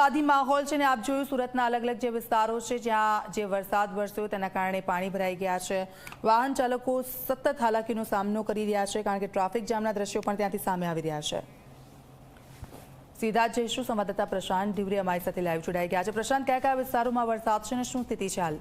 વરસાદી માહોલ છે ને આપ જોયું સુરતના અલગ અલગ જે વિસ્તારો છે જ્યાં જે વરસાદ વરસ્યો તેના કારણે પાણી ભરાઈ ગયા છે। વાહન ચાલકો સતત હાલાકીનો સામનો કરી રહ્યા છે કારણ કે ટ્રાફિક જામના દ્રશ્યો પણ ત્યાંથી સામે આવી રહ્યા છે। સીધા જ જઈશું સંવાદદાતા પ્રશાંત ઢીવરે અમારી સાથે લાઈવ જોડાઈ ગયા છે। પ્રશાંત, કયા કયા વિસ્તારોમાં વરસાદ છે અને શું સ્થિતિ છે હાલ?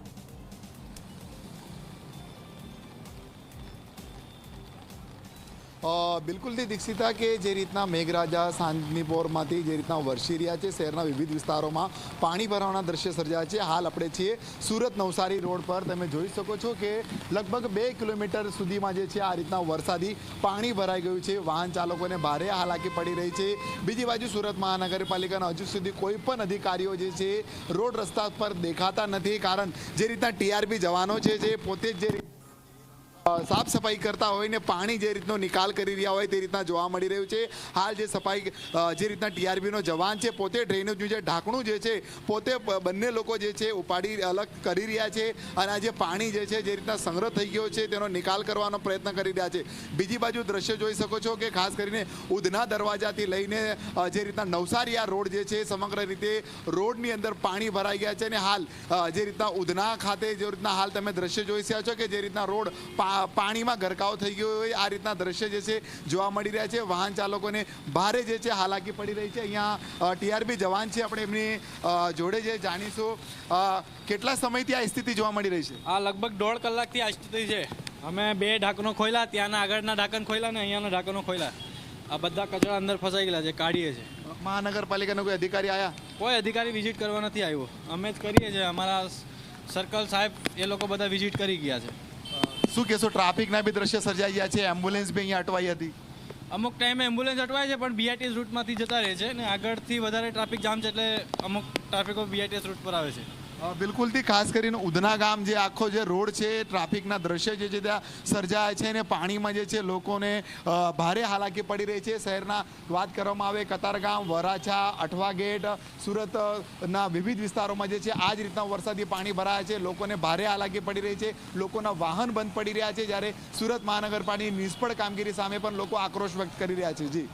બિલકુલથી દીક્ષિતા કે જે રીતના મેઘરાજા સાંજની પોરમાંથી જે રીતના વરસી રહ્યા છે, શહેરના વિવિધ વિસ્તારોમાં પાણી ભરાવાના દ્રશ્ય સર્જાયા છે। હાલ આપણે છીએ સુરત નવસારી રોડ પર। તમે જોઈ શકો છો કે લગભગ 2 કિલોમીટર સુધીમાં જે છે આ રીતના વરસાદી પાણી ભરાઈ ગયું છે। વાહન ચાલકોને ભારે હાલાકી પડી રહી છે। બીજી બાજુ સુરત મહાનગરપાલિકાના હજુ સુધી કોઈ પણ અધિકારીઓ જે છે રોડ રસ્તા પર દેખાતા નથી, કારણ જે રીતના ટીઆરપી જવાનો છે જે પોતે જ જે સાફ સફાઈ કરતા હોય ને પાણી જે રીતનો નિકાલ કરી રહ્યા હોય તે રીતના જોવા મળી રહ્યું છે। હાલ જે સફાઈ જે રીતના ટીઆરબીનો જવાન છે પોતે ડ્રેનેજનું જે ઢાંકણું જે છે પોતે બંને લોકો જે છે ઉપાડી અલગ કરી રહ્યા છે અને આ જે પાણી જે છે જે રીતના સંગ્રહ થઈ ગયો છે તેનો નિકાલ કરવાનો પ્રયત્ન કરી રહ્યા છે। બીજી બાજુ દ્રશ્ય જોઈ શકો છો કે ખાસ કરીને ઉધના દરવાજાથી લઈને જે રીતના નવસારીયા રોડ જે છે સમગ્ર રીતે રોડની અંદર પાણી ભરાઈ ગયા છે અને હાલ જે રીતના ઉધના ખાતે જે રીતના હાલ તમે દ્રશ્ય જોઈ રહ્યા છો કે જે રીતના રોડ પાણીમાં ગરકાવ થઈ ગયો હોય આ રીતના દ્રશ્ય જે છે જોવા મળી રહ્યા છે। વાહન ચાલકોને ભારે જે છે હાલાકી પડી રહી છે। અહીંયા ટીઆરબી જવાન છે, આપણે એમની જોડે જે જાણીશું કેટલા સમયથી આ સ્થિતિ જોવા મળી રહી છે? આ લગભગ 1.5 કલાકથી આ સ્થિતિ છે। અમે 2 ઢાંકણો ખોલ્યા, ત્યાંના આગળના ઢાંકણ ખોલ્યા ને અહીંયાના ઢાંકણો ખોલ્યા। આ બધા કચરા અંદર ફસાઈ ગયેલા છે, કાઢીએ છીએ। મહાનગરપાલિકાનો કોઈ અધિકારી આવ્યા? કોઈ અધિકારી વિઝિટ કરવા નથી આવ્યો, અમે જ કરીએ છીએ। અમારા સર્કલ સાહેબ એ લોકો બધા વિઝિટ કરી ગયા છે। શું કહેશો, ટ્રાફિકના બી દ્રશ્ય સર્જાઈ ગયા છે, એમ્બ્યુલન્સ બી અહીંયા અટવાઈ હતી? અમુક ટાઈમે એમ્બ્યુલન્સ અટવાય છે પણ બીઆરટીએસ રૂટમાંથી જતા રહે છે ને આગળથી વધારે ટ્રાફિક જામ છે એટલે અમુક ટ્રાફિકો બીઆરટીએસ રૂટ પર આવે છે। બિલકુલથી ખાસ કરીને ઉધના ગામ જે આખો જે રોડ છે ટ્રાફિકના દ્રશ્ય જે છે ત્યાં સર્જાય છે અને પાણીમાં જે છે લોકોને ભારે હાલાકી પડી રહી છે। શહેરના વાત કરવામાં આવે કતારગામ, વરાછા, અઠવા ગેટ, સુરતના વિવિધ વિસ્તારોમાં જે છે આ જ રીતના વરસાદી પાણી ભરાયા છે। લોકોને ભારે હાલાકી પડી રહી છે, લોકોના વાહન બંધ પડી રહ્યા છે, જ્યારે સુરત મહાનગરપાલિકાની નિષ્ફળ કામગીરી સામે પણ લોકો આક્રોશ વ્યક્ત કરી રહ્યા છે। જી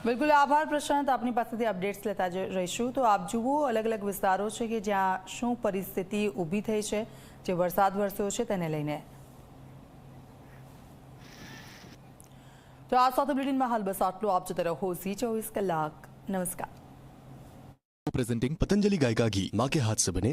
બિલકુલ, આભાર પ્રશાંત, આપની પાસેથી અપડેટ્સ લેતા રહીશું। તો આપ જુઓ અલગ અલગ વિસ્તારો છે કે જ્યાં શું પરિસ્થિતિ ઊભી થઈ છે જે વરસાદ વરસ્યો છે તેને લઈને। તો આ સાથે બુલેટિનમાં હાલ બસ આટલું। આપ જોતા રહો Zee24 કલાક। નમસ્કાર। प्रेजेंटिंग पतंजलि गाय का घी, माँ के हाथ से बने।